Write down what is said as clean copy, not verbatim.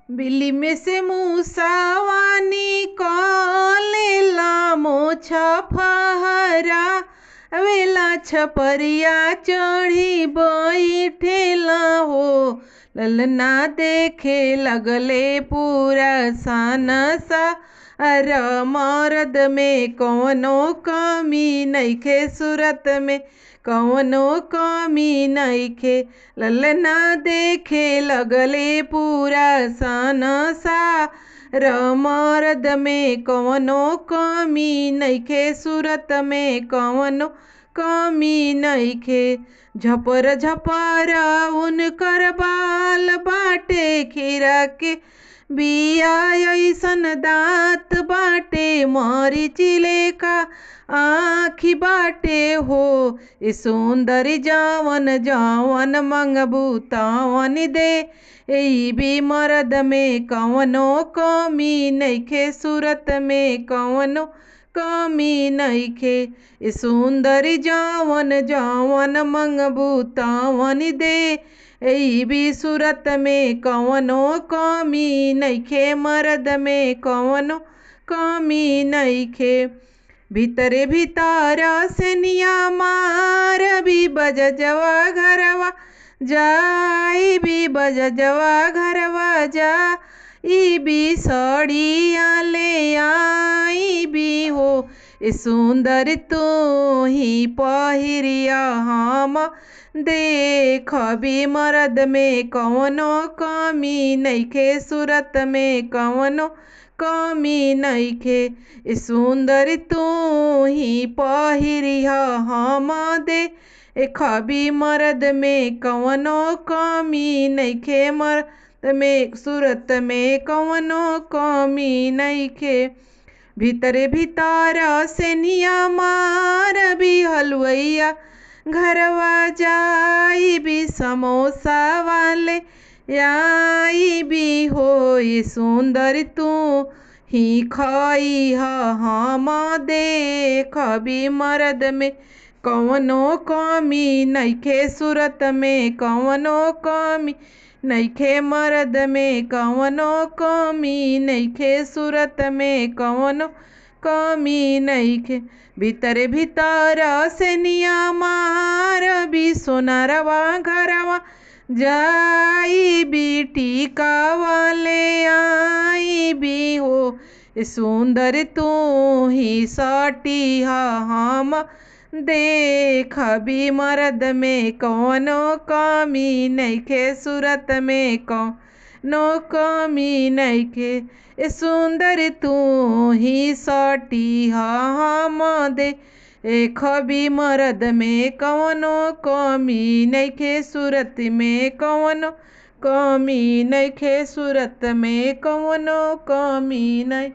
बिल्ली में से मूसावानी कलेला मोछ फहरा वेला छपरिया चढ़ी बैठेला हो। ललना देखे लगले पूरा सानसा अर मर्द में कौनो कमी नइखे सूरत में कौनो कमी नइखे। ललना देखे लगले पूरा सनसा र मर्द में कौनो कमी नइखे सूरत में कौनो कमी नइखे। झपर झपर उनकर बाल बाटे खीरा के बिया ऐसन दांत बाटे मरीच लेखा आँखी बाटे हो। ए सुंदरी जवन जवन मंगबू तवन दे ई भी मर्द में कौनो कमी नइखे सूरत में कौनो कमी नइखे। ए सुंदरी जवन जवन मंगबू तवन दे ई भी सूरत में कौनो कमी नइखे मर्द में कौनो कमी नइखे। भीतरे भीतर से निया मार भी बजजवा घरवा जाई भी बजजवा घरवा जा ई भी सड़िया ले आई भी हो। ए सुंदर तू ही पहिरिया हम देख भी मर्द में कौनो कमी नइखे सूरत में कौनो कमी नइखे। ए सुंदर तू ही पहिरिया हम दे खबी मर्द में कौनो कमी नइखे मर्द में सूरत में कौनो कमी नइखे। भीतरे भीतर से निया मार भी हलवैया घरवा जाई भी समोसा वाले आई भी हो। ये सुंदर तू ही खाई हम देख भी मर्द में कौनो कमी नइखे सूरत में कौनो कमी नइखे मर्द में कौनो कमी नइखे सूरत में कौनो कमी नइखे। भीतरे भीतर से निया मार भी सोनारवा घरवा जाई भी टीका वाले आई भी हो। सुंदर तू ही सटी हम देख भी मर्द में कौनो कमी नइखे सूरत में कौनो कमी नइखे। ए सुंदर तू ही सटी हम दे खबी मर्द में कौनो कमी नइखे सूरत में कौनो कमी नइखे सूरत में कौनो कमी नहीं।